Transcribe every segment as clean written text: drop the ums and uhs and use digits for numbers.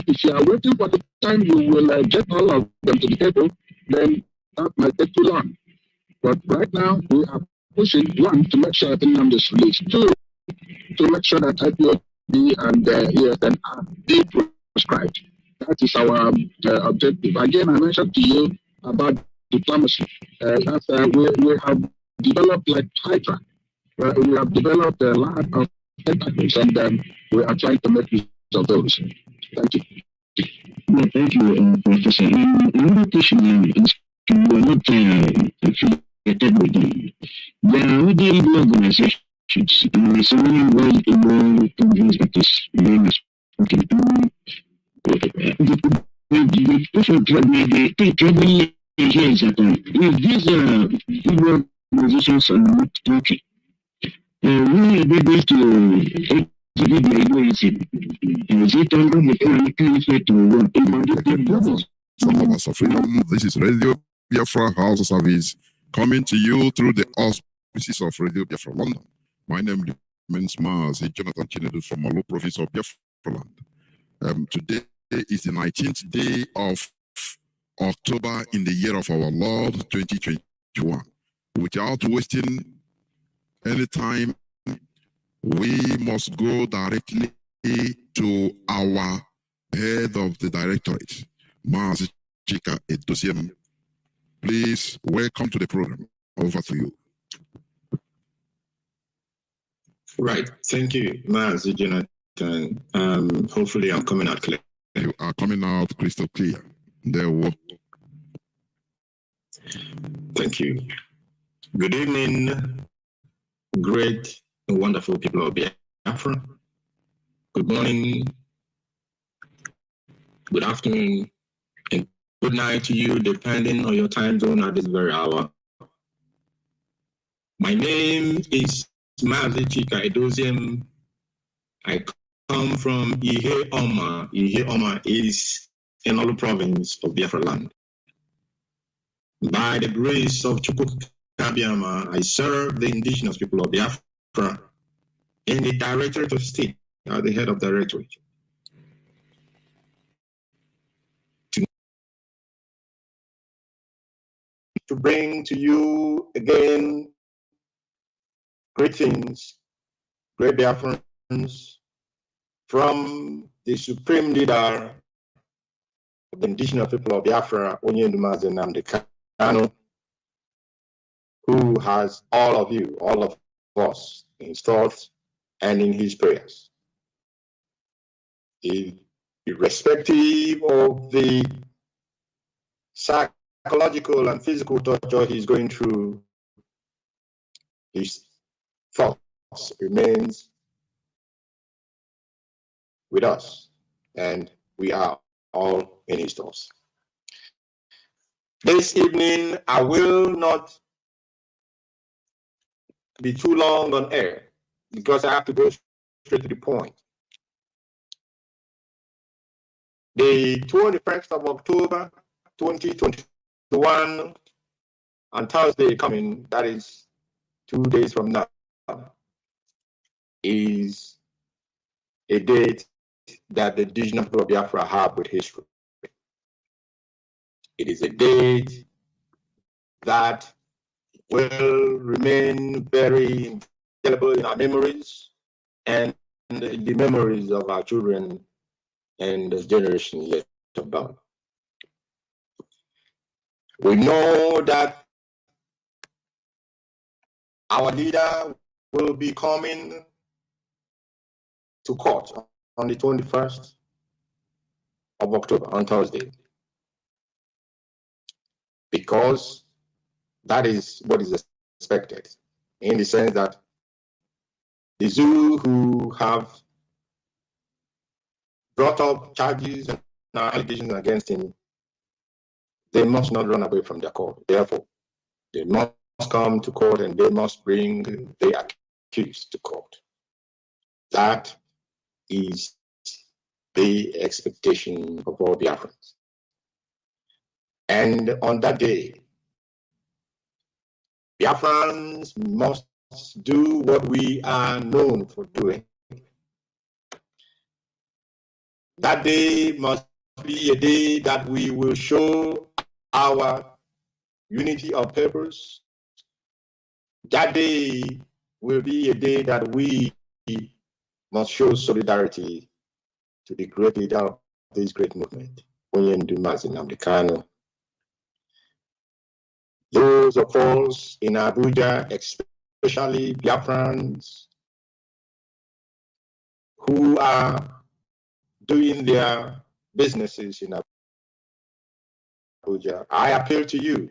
If you are waiting for the time you will get all of them to the table, then that might take too long. But right now, we are pushing, one, to make sure that Nnamdi is released, two, to make sure that IPOB and ESN are being prescribed. That is our objective. Again, I mentioned to you about diplomacy. We have developed like Hydra. We have developed a lot of tentacles, and we are trying to make use of those. Thank you. Well, thank you, Professor. Another question is you are not affiliated with them. There are already organizations, and someone was involved in this that is name is okay. The person the trouble here is that if these organizations are not working, we are able to exhibit the egoism. Is it under the current to some of us of freedom. This is Radio Biafra House Service coming to you through the auspices of Radio Biafra London. My name remains Mazi, Jonathan Chinedu from Malo province of Biafra land. Today is the 19th day of October in the year of our Lord 2021. Without wasting any time, we must go directly to our head of the directorate, Mazi CHIKA EDOZIEM. Please welcome to the program. Over to you. Right. Thank you, Mazi, Jonathan. Hopefully I'm coming out clear. You are coming out crystal clear. There we Thank you. Good evening, great and wonderful people of Biafra. Good morning, good afternoon, and good night to you, depending on your time zone at this very hour. My name is Mazi CHIKA EDOZIEM. I come from Ihe Oma. Ihe Oma is in Olu province of Biafra land. By the grace of Chukwu Kabiama, I serve the indigenous people of Biafra in the Directorate of State, the head of Directorate. To bring to you again greetings, great Biafrans, from the supreme leader of the indigenous people of Biafra, Mazi Nnamdi Kanu, who has all of you, all of us, in his thoughts and in his prayers. Irrespective of the psychological and physical torture he's going through, his thoughts remains with us, and we are all in his thoughts. This evening, I will not be too long on air because I have to go straight to the point. The 21st of October, 2021, on Thursday coming, that is 2 days from now, is a date that the indigenous people of Biafra have with history. It is a date that will remain very indelible in our memories and in the memories of our children and the generation yet to come. We know that our leader will be coming to court on the 21st of October, on Thursday, because that is what is expected, in the sense that the Zulu who have brought up charges and allegations against him, they must not run away from their court. Therefore, they must come to court and they must bring the accused to court. That is the expectation of all Biafrans. And on that day, Biafrans must do what we are known for doing. That day must be a day that we will show our unity of purpose. That day will be a day that we must show solidarity to the great leader of this great movement, Mazi, Nnamdi Kanu. Those of us in Abuja, especially Biafrans, who are doing their businesses in Abuja, I appeal to you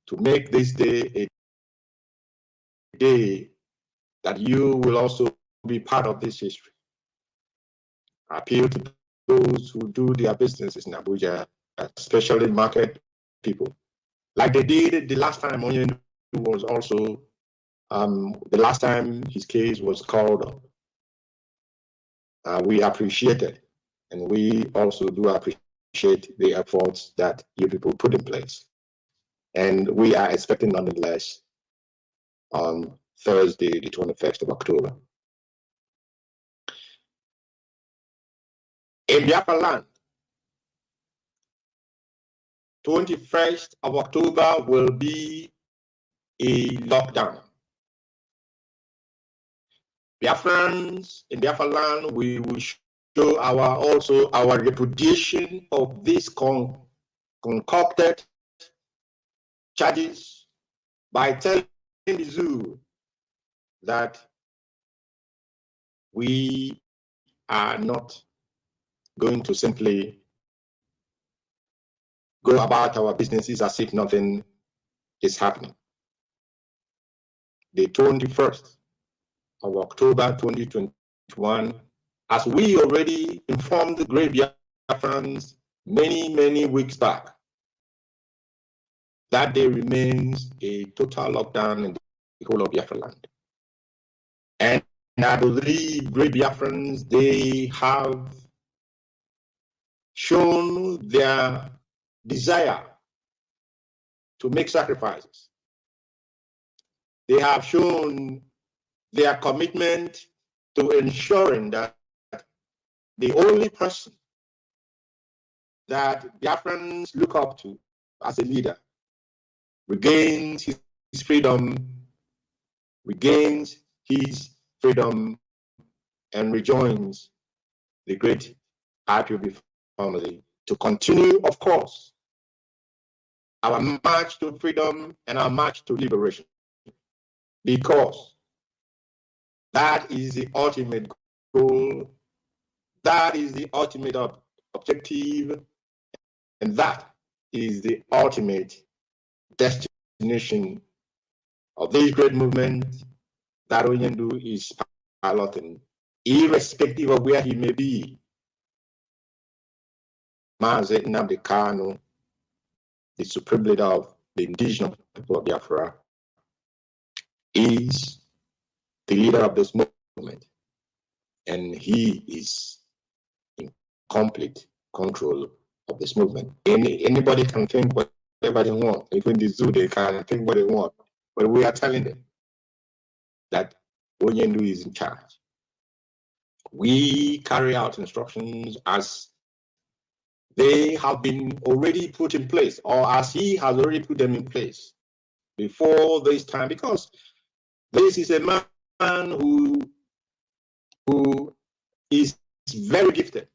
to make this day a day that you will also be part of this history. I appeal to those who do their businesses in Abuja, especially market people, like they did the last time Onyendu was also, the last time his case was called up. We appreciate it, and we also do appreciate the efforts that you people put in place. And we are expecting nonetheless on Thursday, the 21st of October. In Biafra land, 21st of October will be a lockdown. Biafrans in Biafra land, we will show our repudiation of these concocted charges by telling the zoo that we are not going to simply go about our businesses as if nothing is happening. The 21st of October 2021, as we already informed the great Biafrans many weeks back, that day remains a total lockdown in the whole of Biafra land. And I believe great Biafrans, they have shown their desire to make sacrifices. They have shown their commitment to ensuring that the only person that Biafrans look up to as a leader regains his freedom, and rejoins the great IPOB family to continue, of course, our march to freedom and our march to liberation, because that is the ultimate goal, that is the ultimate objective, and that is the ultimate destination of this great movement that Onyendu is piloting, irrespective of where he may be. Mazi Nnamdi Kanu, the supreme leader of the indigenous people of Biafra, is the leader of this movement, and he is in complete control of this movement. Anybody can think whatever they want. Even the zoo, they can think what they want, but we are telling them that Onyendu is in charge. We carry out instructions as they have been already put in place, or as he has already put them in place before this time, because this is a man who is very gifted,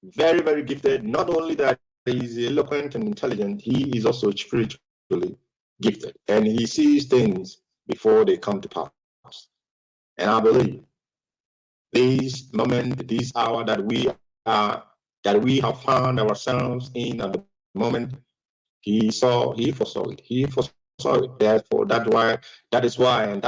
very gifted. Not only that he is eloquent and intelligent, he is also spiritually gifted, and he sees things before they come to pass. And I believe this moment, this hour that we have found ourselves in at the moment, he foresaw it. Therefore, that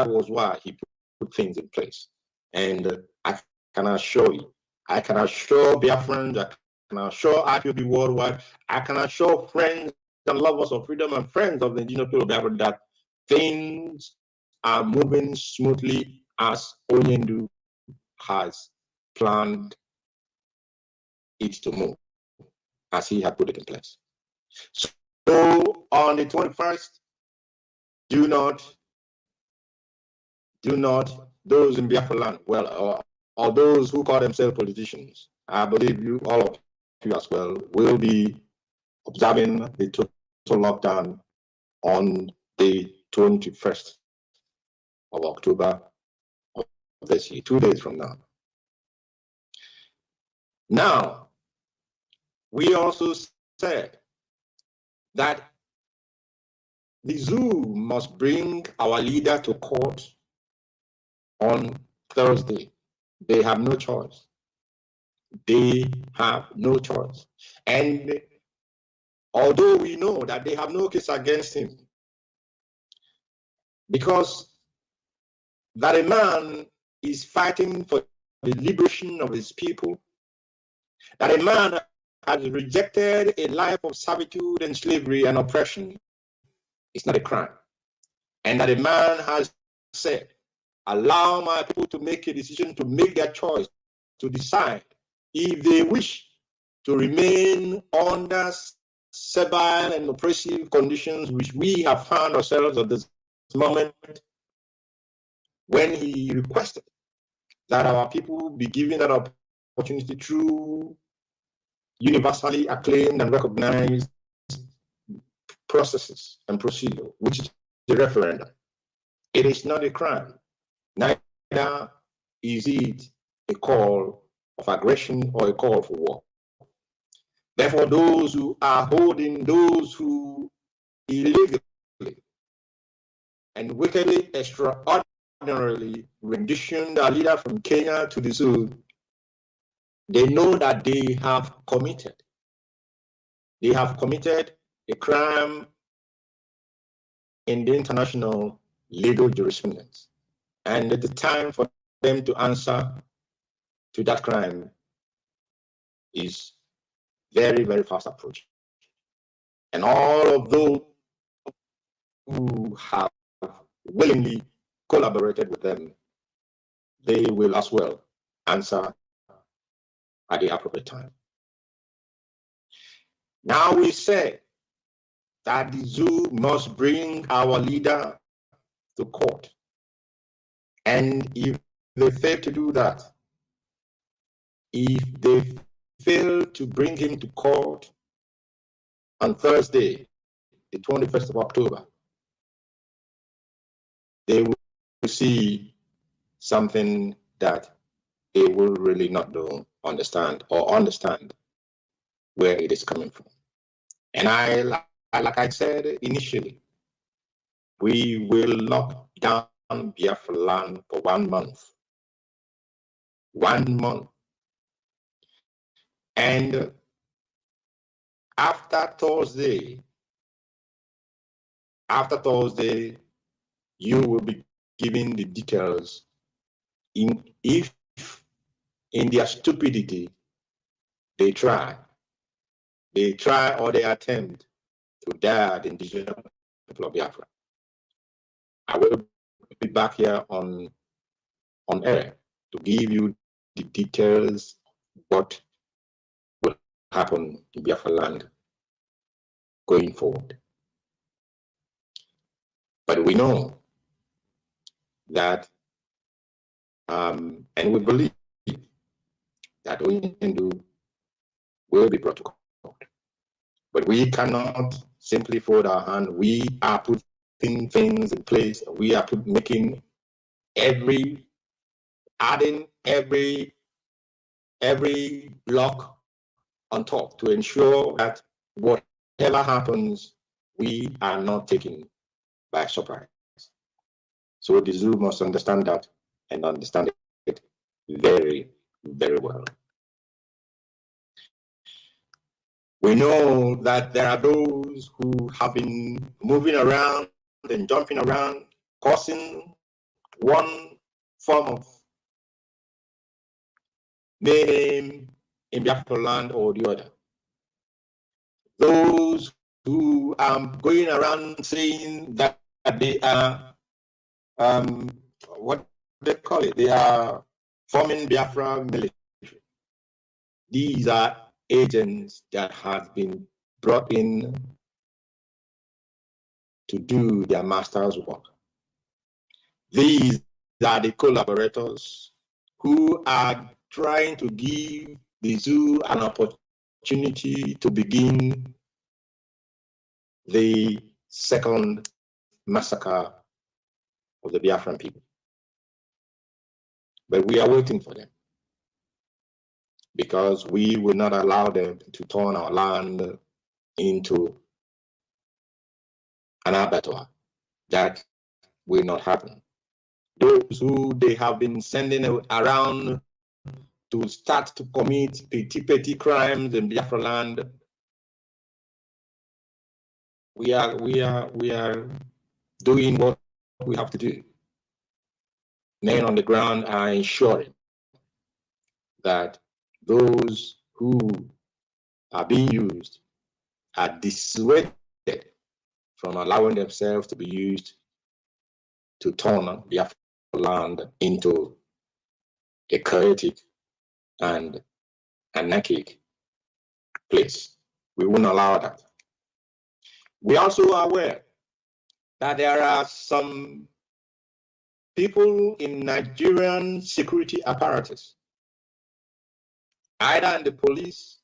was why he put things in place. And I can assure you, I can assure Biafrans, I can assure IPOB worldwide, I can assure friends and lovers of freedom and friends of the indigenous people of Biafra that things are moving smoothly as Onyendu has planned it to move, as he had put it in place. So on the 21st, do not those in Biafra land, well, or those who call themselves politicians, I believe you, all of you as well, will be observing the total lockdown on the 21st of October of this year, 2 days from now. Now, we also said that the zoo must bring our leader to court on Thursday. They have no choice. They have no choice. And although we know that they have no case against him, because that a man is fighting for the liberation of his people, that a man has rejected a life of servitude and slavery and oppression, it's not a crime. And that a man has said, allow my people to make a decision, to make their choice, to decide if they wish to remain under servile and oppressive conditions which we have found ourselves at this moment, when he requested that our people be given that opportunity through universally acclaimed and recognized processes and procedure, which is the referendum. It is not a crime. Neither is it a call of aggression or a call for war. Therefore, those who are holding those who illegally and wickedly, extraordinarily renditioned our leader from Kenya to the zoo, they know that they have committed a crime in the international legal jurisprudence. And the time for them to answer to that crime is very, very fast approaching. And all of those who have willingly collaborated with them, they will as well answer at the appropriate time. Now we say that the zoo must bring our leader to court. And if they fail to do that, if they fail to bring him to court on Thursday, the 21st of October, they will see something that they will really not understand where it is coming from. And like I said initially, we will lock down Biafra land for 1 month. 1 month. And after Thursday, you will be given the details if in their stupidity they try or they attempt to dare the indigenous people of Biafra. I will be back here on air to give you the details what will happen in Biafra land going forward. But we know that, and we believe that Onyendu will be brought to court. But we cannot simply fold our hand. We are putting things in place. We are making adding every block on top to ensure that whatever happens, we are not taken by surprise. So the zoo must understand that and understand it very, very well. We know that there are those who have been moving around and jumping around, causing one form of mayhem in Biafra land or the other. Those who are going around saying that they are, what they call it, they are forming Biafra military. These are agents that have been brought in to do their master's work. These are the collaborators who are trying to give the zoo an opportunity to begin the second massacre of the Biafran people. But we are waiting for them, because we will not allow them to turn our land into an abattoir. That will not happen. Those who they have been sending around to start to commit petty crimes in Biafra land, we are doing what we have to do. Men on the ground are ensuring that those who are being used are dissuaded from allowing themselves to be used to turn Biafra land into a chaotic and anarchic place. We won't allow that. We also are aware that there are some people in Nigerian security apparatus, either in the police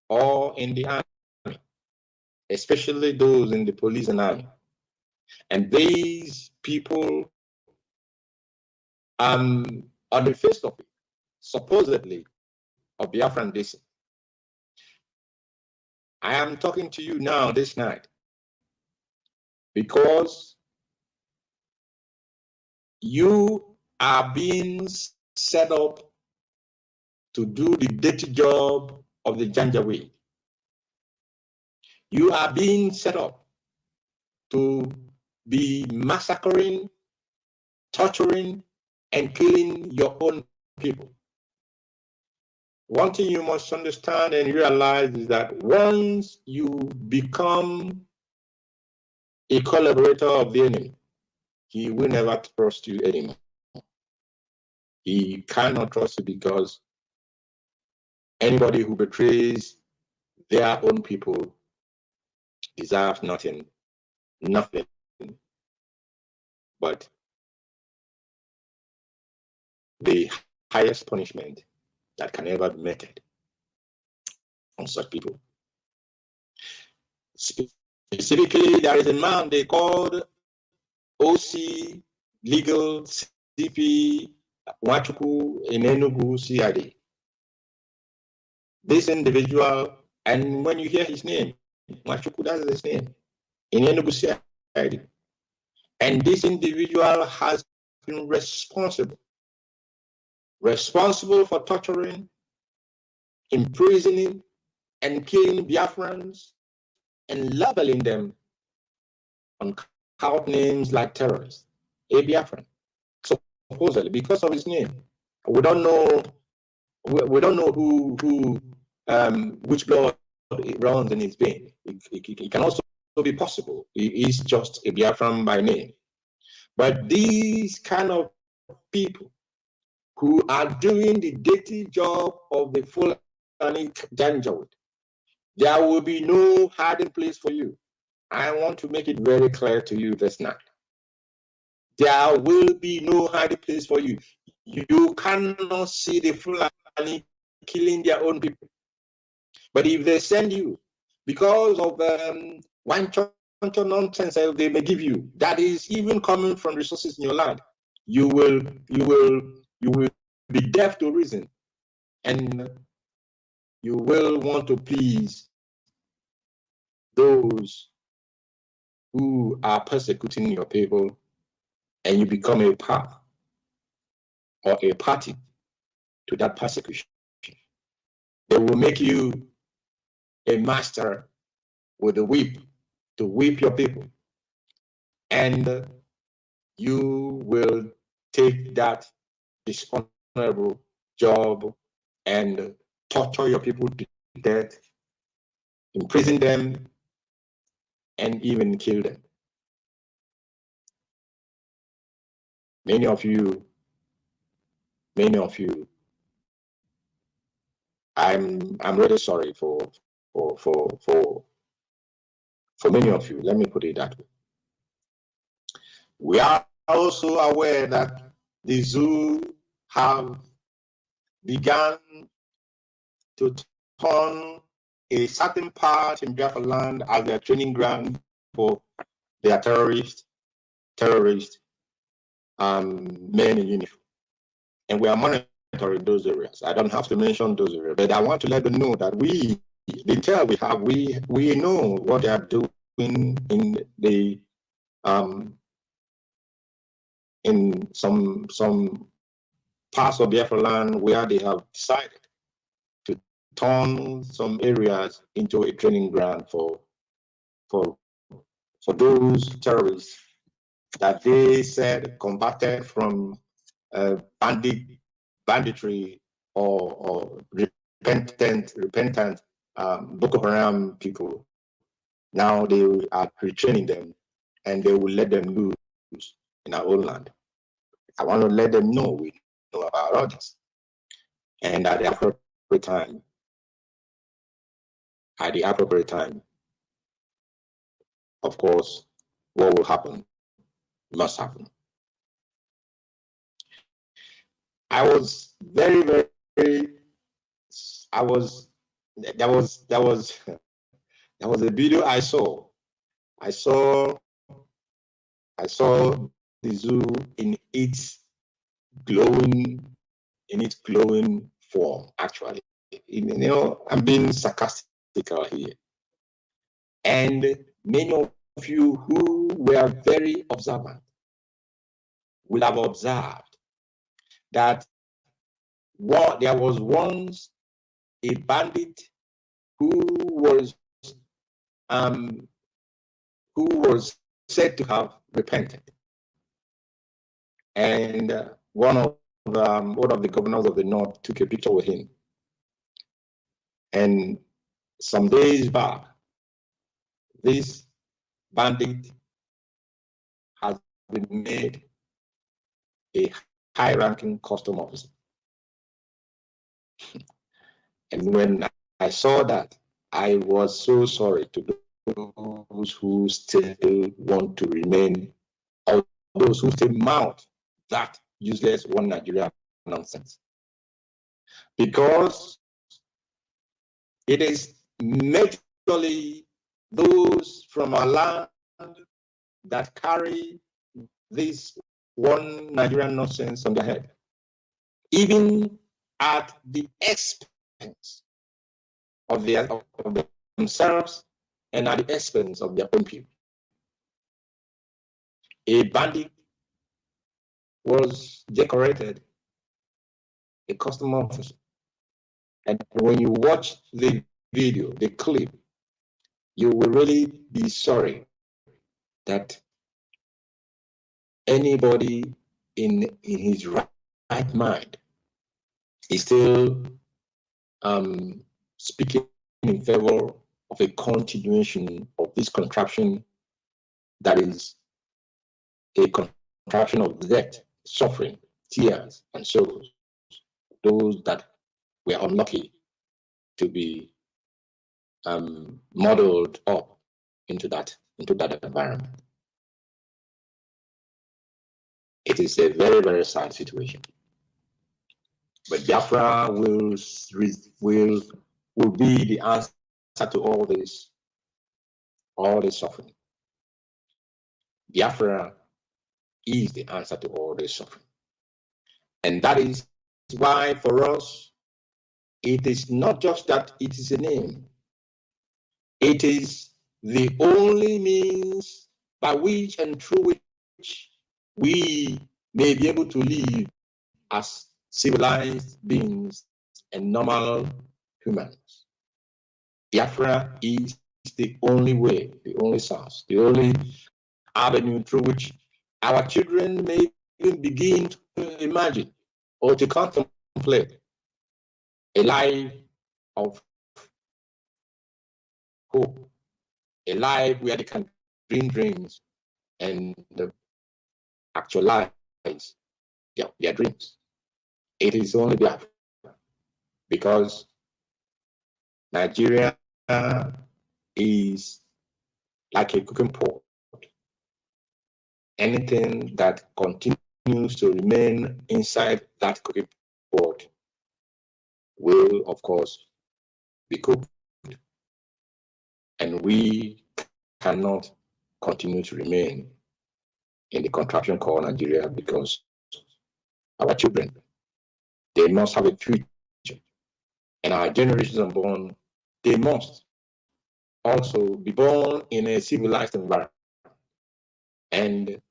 or in the army, especially those in the police and army. And these people, on the face of it, supposedly of Biafran descent. I am talking to you now this night because you are being set up to do the dirty job of the Janjaweed. You are being set up to be massacring, torturing, and killing your own people. One thing you must understand and realize is that once you become a collaborator of the enemy, he will never trust you anymore. He cannot trust you because anybody who betrays their own people deserves nothing but the highest punishment that can ever be meted on such people. Specifically, there is a man they called OC Legal CP Wachuku in Enugu CID. This individual, and when you hear his name, Wachuku, that's his name, in Enugu CID. And this individual has been responsible for torturing, imprisoning, and killing Biafrans and labeling them on cult names like terrorists, a Biafran, supposedly because of his name. We don't know. We don't know who which blood it runs in his vein. It can also be possible he is just a Biafran by name. But these kind of people who are doing the dirty job of the Fulani Janjaweed, there will be no hiding place for you. I want to make it very clear to you this night. There will be no hiding place for you. You cannot see the Fulani killing their own people. But if they send you, because of one nonsense they may give you, that is even coming from resources in your land, you will be deaf to reason, and you will want to please those who are persecuting your people, and you become a part or a party to that persecution. They will make you a master with a whip to whip your people, and you will take that dishonorable job and torture your people to death, imprison them, and even kill them. Many of you, I'm really sorry for many of you. Let me put it that way. We are also aware that the zoo have begun to turn a certain part in Biafra land as their training ground for their terrorist men in uniform. And we are monitoring those areas. I don't have to mention those areas, but I want to let them know that the intel we have, we know what they are doing in the in some parts of Biafra land where they have decided to turn some areas into a training ground for those terrorists that they said converted from banditry or repentant Boko Haram people. Now they are retraining them and they will let them loose in our own land. I want to let them know we know about all this. And at the appropriate time, of course, what will happen must happen. I was very, there was a video I saw. I saw the zoo in its glowing form, actually. I'm being sarcastical here. And many of you who were very observant will have observed that there was once a bandit who was said to have repented, and one of the governors of the north took a picture with him. And some days back, this bandit has been made a high-ranking custom officer. And when I saw that, I was so sorry to those who still want to remain, or those who still mount that useless one Nigeria nonsense. Because it is majorly those from our land that carry this one Nigerian nonsense on their head, even at the expense of themselves and at the expense of their own people. A bandit was decorated a custom officer. And when you watch the video, the clip, you will really be sorry that anybody in his right mind is still speaking in favor of a continuation of this contraption that is a contraption of death, suffering, tears, and sorrows. Those that were unlucky to be modeled up into that environment. It is a very, very sad situation. But Biafra will be the answer to all this suffering. Biafra is the answer to all this suffering. And that is why for us, it is not just that it is a name. It is the only means by which and through which we may be able to live as civilized beings and normal humans. Biafra is the only way, the only source, the only avenue through which our children may even begin to imagine or to contemplate a life of hope, a life where they can dream dreams and actualize their dreams. It is only Biafra, because Nigeria is like a cooking pot. Anything that continues to remain inside that cooking pot will, of course, be cooked. And we cannot continue to remain in the contraption called Nigeria, because our children, they must have a future. And our generations unborn, they must also be born in a civilized environment and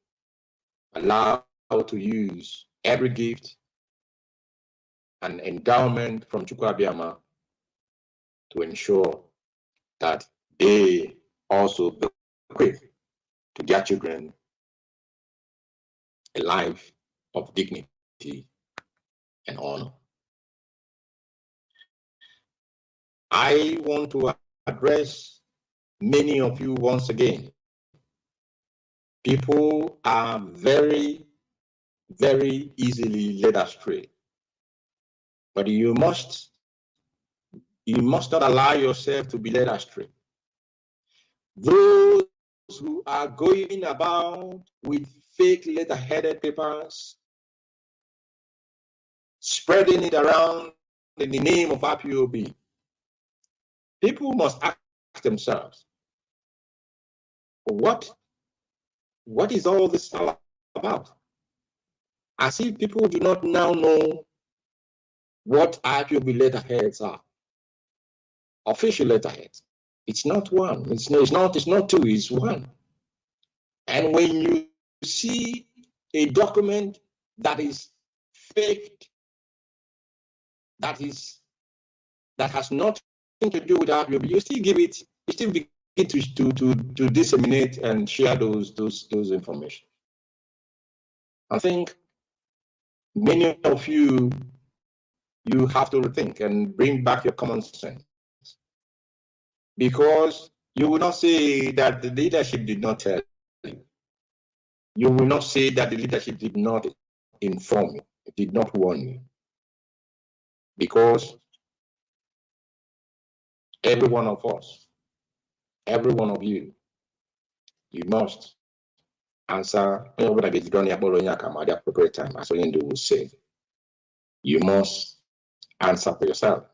allowed to use every gift and endowment from CHIKA to ensure that they also bequeath to their children a life of dignity and honor. I want to address many of you once again. People are very, very easily led astray. But you must not allow yourself to be led astray. Those who are going about with fake letter-headed papers, spreading it around in the name of IPOB, people must ask themselves, what is all this about? As if people do not now know what IPOB letterheads are. Official letterheads. It's not one. It's not two. It's one. And when you see a document that is faked, that has nothing to do with IPOB, you still begin to disseminate and share those information. I think many of you have to rethink and bring back your common sense, because you will not say that the leadership did not tell you. You will not say that the leadership did not inform you, it did not warn you, because every one of us, every one of you must answer. The appropriate time, as Oyendo will say, you must answer for yourself.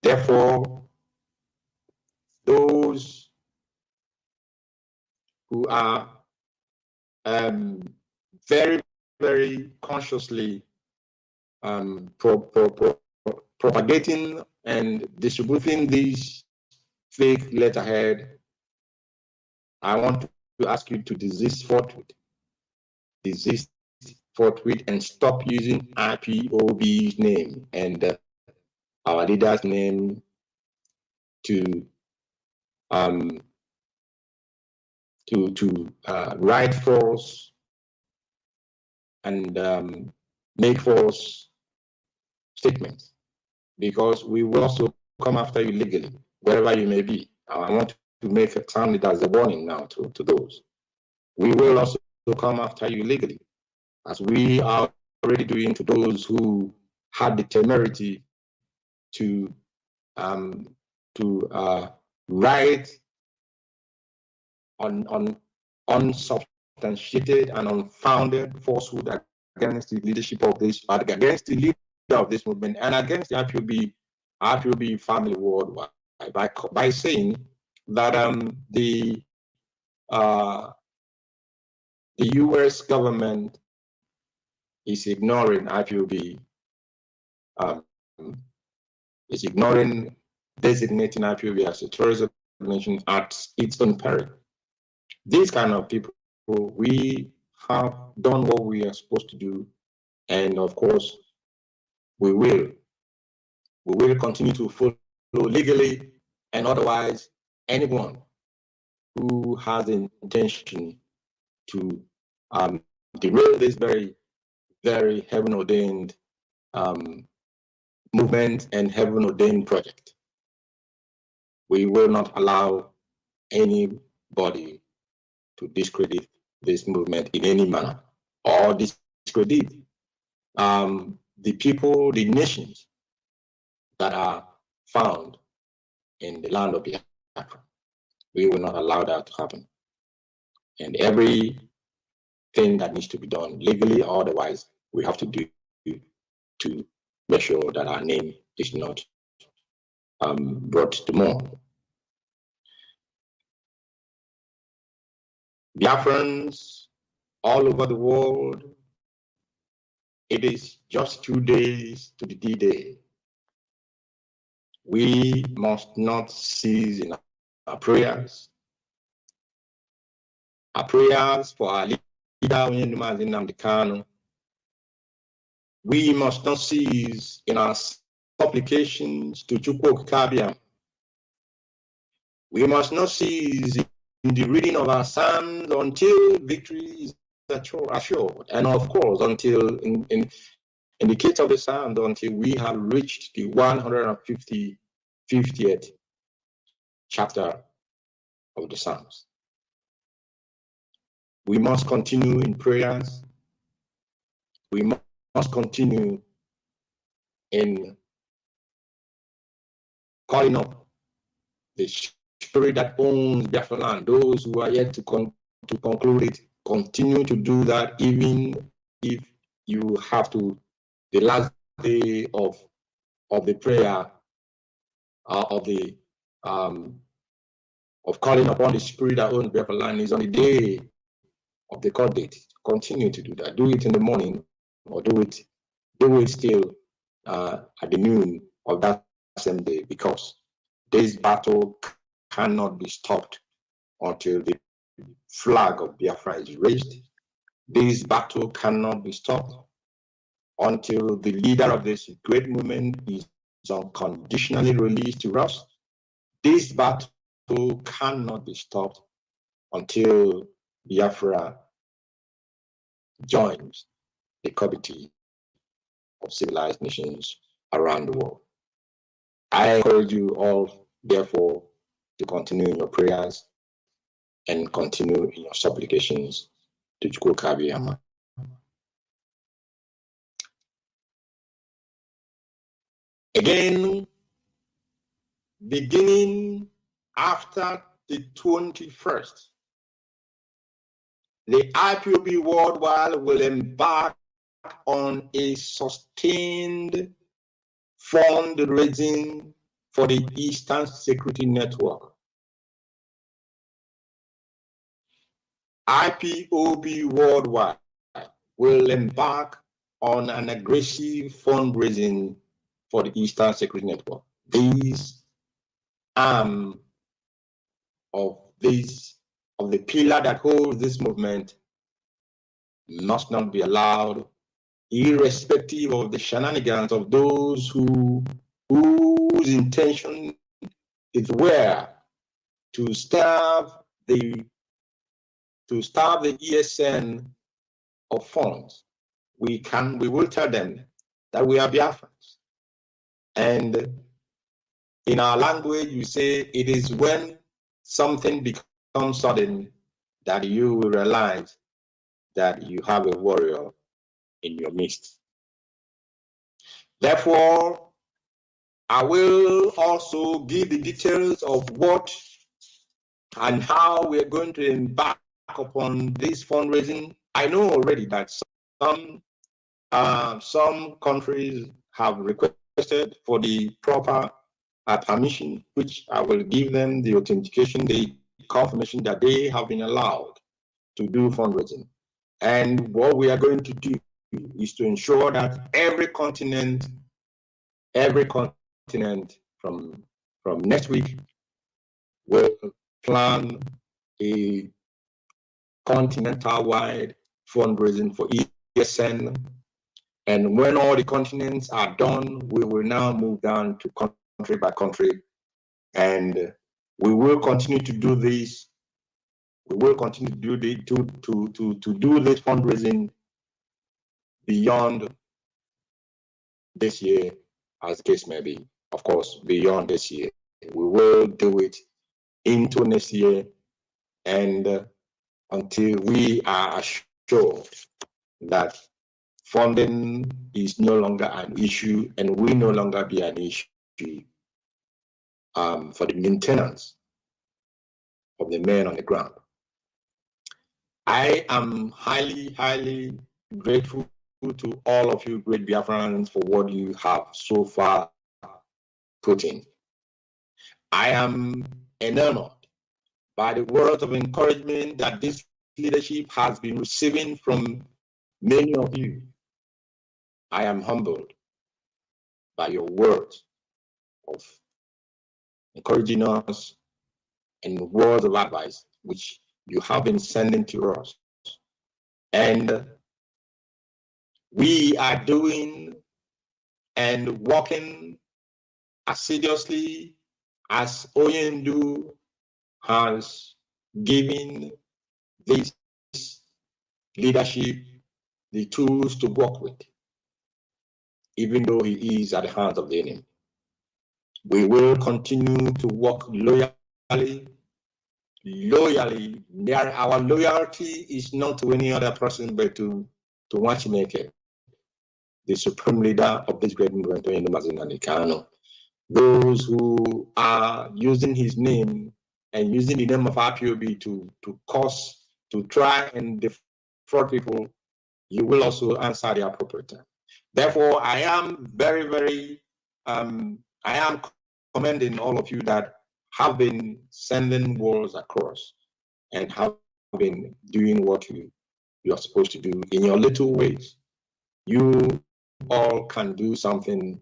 Therefore, those who are very, very consciously propagating and distributing these fake letterhead, I want to ask you to desist forthwith. Desist forthwith and stop using IPOB's name and our leader's name to write false and make false statements, because we will also come after you legally, wherever you may be. I want to make it sound as a warning now to those. We will also come after you legally, as we are already doing to those who had the temerity to write on unsubstantiated and unfounded falsehood against the leadership of this party, against the leader of this movement, and against the IPOB family worldwide, by saying that the U.S. government is ignoring IPOB, is ignoring designating IPOB as a terrorist organization at its own peril. These kind of people, we have done what we are supposed to do, and of course, we will continue to follow legally and otherwise anyone who has the intention to derail this very, very heaven-ordained movement and heaven-ordained project. We will not allow anybody to discredit this movement in any manner, or discredit the people, the nations that are found in the land of Biafra. We will not allow that to happen. And everything that needs to be done legally or otherwise, we have to do to make sure that our name is not brought to more. Biafrans all over the world, it is just 2 days to the D-Day. We must not cease in our prayers for our leader, Nnamdi Kanu. We must not cease in our supplications to CHIKA EDOZIEM. We must not cease in the reading of our psalms until victory is assured, and of course, until in the case of the psalms, until we have reached the 150th chapter of the psalms. We must continue in prayers. We must continue in calling up the spirit that owns Biafra land. Those who are yet to conclude it, continue to do that, even if you have to, the last day of the prayer, of calling upon the spirit that owns Biafra land is on the day of the court date. Continue to do that. Do it in the morning, or do it still at the noon of that same day, because this battle cannot be stopped until the flag of Biafra is raised. This battle cannot be stopped until the leader of this great movement is unconditionally released to us. This battle cannot be stopped until Biafra joins the committee of civilized nations around the world. I encourage you all, therefore, to continue in your prayers and continue in your supplications to CHIKA EDOZIEM. Again, beginning after the 21st, the IPOB worldwide will embark on a sustained fundraising for the Eastern Security Network. IPOB worldwide will embark on an aggressive fundraising for the Eastern Security Network. These arm of the pillar that holds this movement must not be allowed, irrespective of the shenanigans of those whose intention is to starve the ESN of funds. We will tell them that we are Biafrans. And in our language, you say it is when something becomes sudden that you will realize that you have a warrior in your midst. Therefore, I will also give the details of what and how we're going to embark upon this fundraising. I know already that some countries have requested for the proper permission, which I will give them the authentication, the confirmation that they have been allowed to do fundraising. And what we are going to do is to ensure that every continent from next week will plan a continental-wide fundraising for ESN. And when all the continents are done, we will now move down to country by country, and we will continue to do this. We will continue to do this fundraising beyond this year, as the case may be. Of course, beyond this year, we will do it into next year, and until we are assured that funding is no longer an issue and will no longer be an issue for the maintenance of the men on the ground. I am highly, highly grateful to all of you great Biafrans for what you have so far put in. I am enamored by the words of encouragement that this leadership has been receiving from many of you. I am humbled by your words of encouraging us and words of advice which you have been sending to us. And we are doing and working assiduously as Oyendu has given this leadership the tools to work with, even though he is at the hands of the enemy. We will continue to work loyally. Our loyalty is not to any other person but to Nwachimeke, the supreme leader of this great movement, Mazi and Kanu. Those who are using his name and using the name of IPOB to try and defraud people, you will also answer the appropriate time. Therefore, I am I am commending all of you that have been sending words across and have been doing what you are supposed to do in your little ways. You all can do something.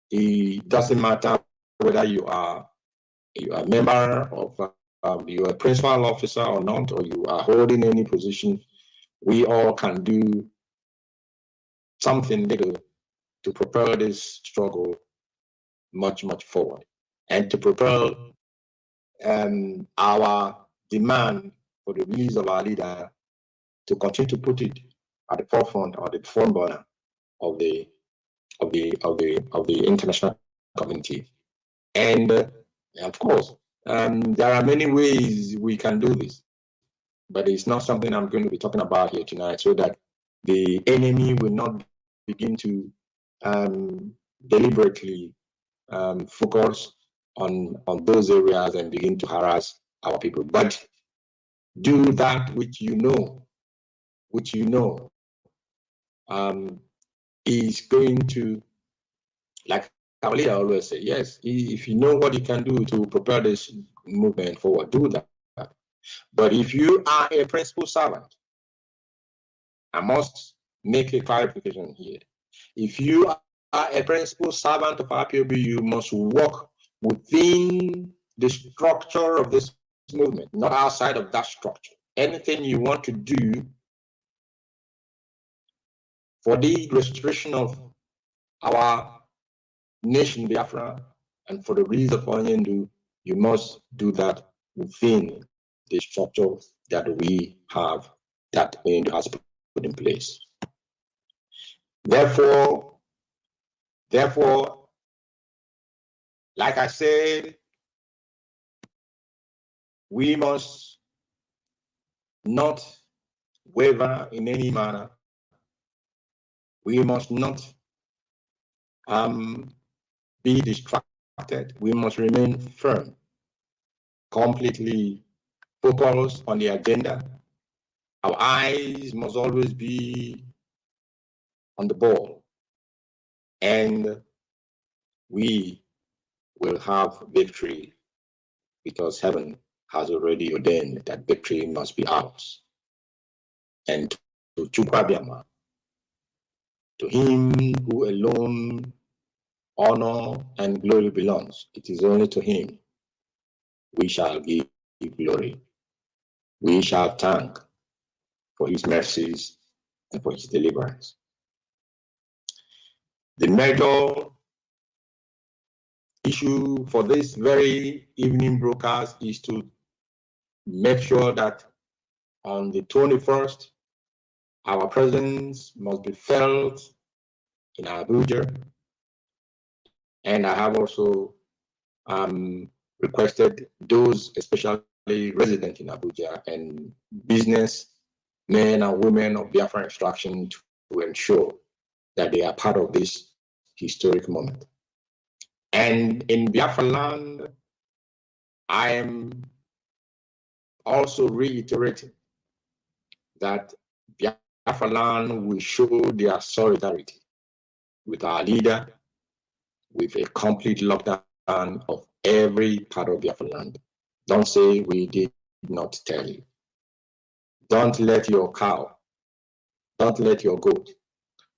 It doesn't matter whether you are a member of you are a principal officer or not, or you are holding any position. We all can do something little to propel this struggle much forward, and to propel our demand for the release of our leader to continue to put it at the forefront or the front burner of the international community. And of course, there are many ways we can do this, but it's not something I'm going to be talking about here tonight, so that the enemy will not begin to deliberately focus on those areas and begin to harass our people. But do that which you know is going to, like our leader always say, yes, if you know what you can do to propel this movement forward, do that. But if you are a principal servant, I must make a clarification here. If you are a principal servant of IPOB, you must work within the structure of this movement, not outside of that structure. Anything you want to do for the restoration of our nation, Biafra, and for the release of Onyendu, you must do that within the structure that we have, that Onyendu has put in place. Therefore, like I said, we must not waver in any manner. We must not be distracted. We must remain firm, completely focused on the agenda. Our eyes must always be on the ball, and we will have victory, because heaven has already ordained that victory must be ours. And to Chukwuabiama, to him who alone honor and glory belongs, it is only to him we shall give glory. We shall thank for his mercies and for his deliverance. The major issue for this very evening broadcast is to make sure that on the 21st, our presence must be felt in Abuja. And I have also requested those, especially residents in Abuja and business men and women of Biafra extraction, to ensure that they are part of this historic moment. And in Biafra land, I am also reiterating that Biafra land will show their solidarity with our leader, with a complete lockdown of every part of Biafra land. Don't say we did not tell you. Don't let your cow, don't let your goat,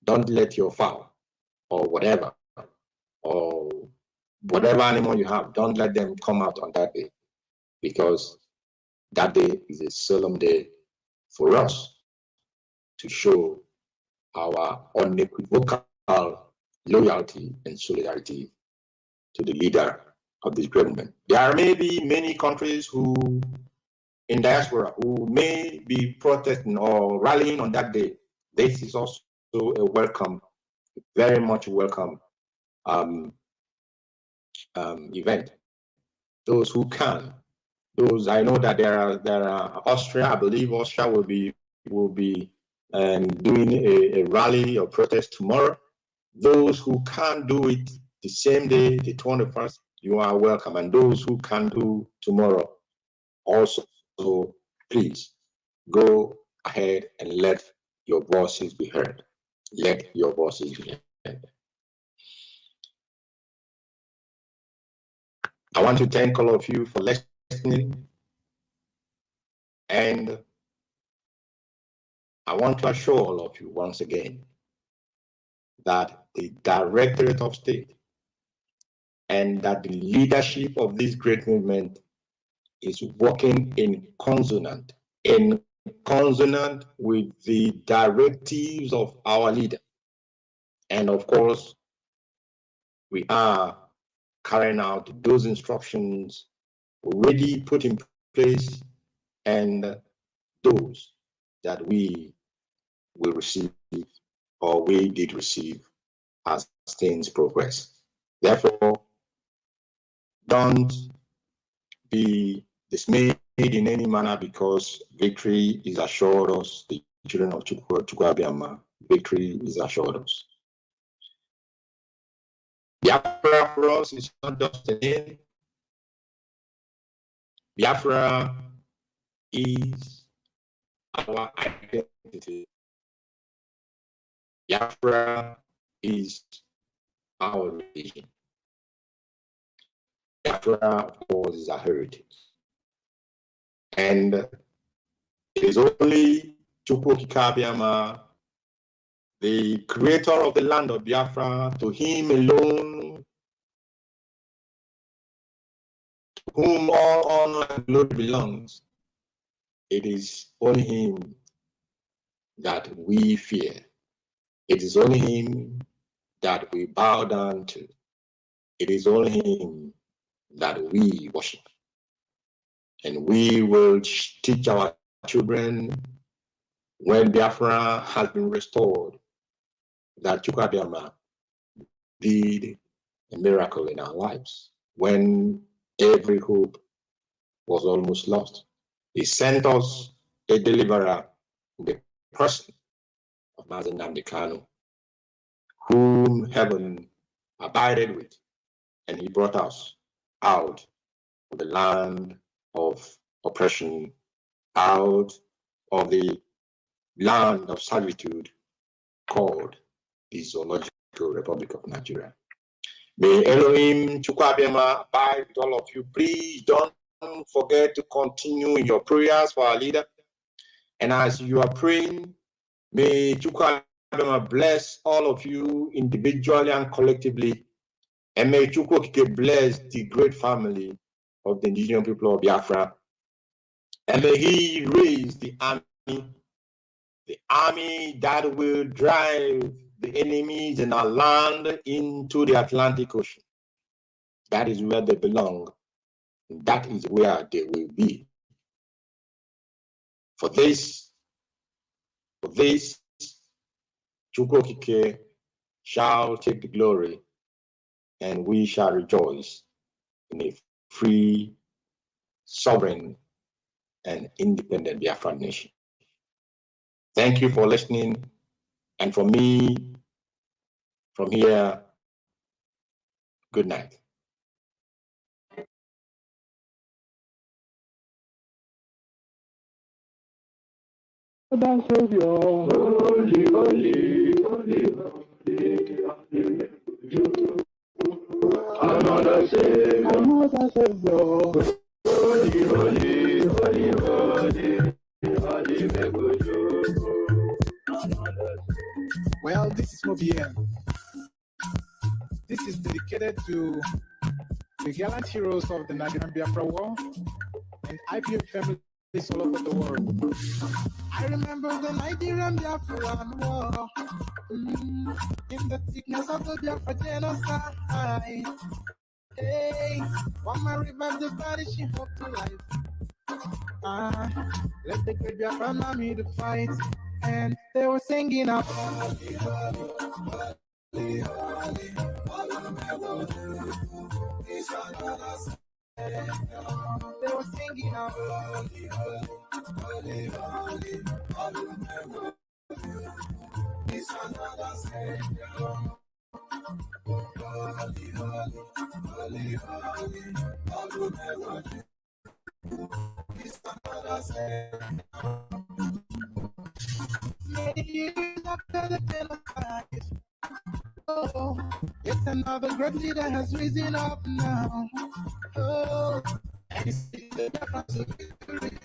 don't let your fowl, or whatever animal you have, don't let them come out on that day, because that day is a solemn day for us to show our unequivocal loyalty and solidarity to the leader of this great movement. There may be many countries who, in diaspora, who may be protesting or rallying on that day. This is also a welcome, very much welcome event. Those who can, those I know that there are Austria. I believe Austria will be doing a rally or protest tomorrow. Those who can't do it the same day, the 21st, you are welcome. And those who can do tomorrow also, so please go ahead and let your voices be heard. Let your voices be heard. I want to thank all of you for listening, and I want to assure all of you once again that the Directorate of State and that the leadership of this great movement is working in consonant with the directives of our leader. And of course, we are carrying out those instructions already put in place and those that we will receive or we did receive as things progress. Therefore, don't be dismayed in any manner, because victory is assured us, the children of Chukwuabiama, victory is assured us. Biafra for us is not just a name. Biafra is our identity. Biafra is our religion. Biafra, of course, is our heritage. And it is only Chukwuabiama, the creator of the land of Biafra, to him alone, to whom all honor and glory belongs. It is only him that we fear. It is only him that we bow down to. It is only him that we worship. And we will teach our children, when Biafra has been restored, that Chukwuabiama did a miracle in our lives. When every hope was almost lost, he sent us a deliverer in the person of Mazi Nnamdi Kanu, whom heaven abided with, and he brought us out of the land of oppression, out of the land of servitude called the Zoological Republic of Nigeria. May Elohim Chukwuabiama abide with all of you. Please don't forget to continue in your prayers for our leader. And as you are praying, may Chukwuabiama bless all of you individually and collectively. And may Chukwuabiama bless the great family of the indigenous people of Biafra. And may he raise the army that will drive the enemies in our land into the Atlantic Ocean. That is where they belong. That is where they will be. For this, Chukwuabiama shall take the glory, and we shall rejoice in a free, sovereign, and independent Biafran nation. Thank you for listening. And for me, from here, good night. Thou Savior, holy, holy, holy, holy, holy. Another another Savior. Holy, holy, holy, holy, holy, Well, this is OBM. This is dedicated to the gallant heroes of the Nigerian Biafra War and IPO families all over the world. I remember the Nigerian Biafra War, in the thickness of the Biafra genocide. Hey, one man revived the vanishing hope to life. Let the great Biafra army to fight, and they were singing out. They were singing out. Many years after the genocide, oh, it's another great leader has risen up now. Oh, and it's the difference of victory.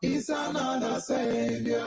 It's another Savior.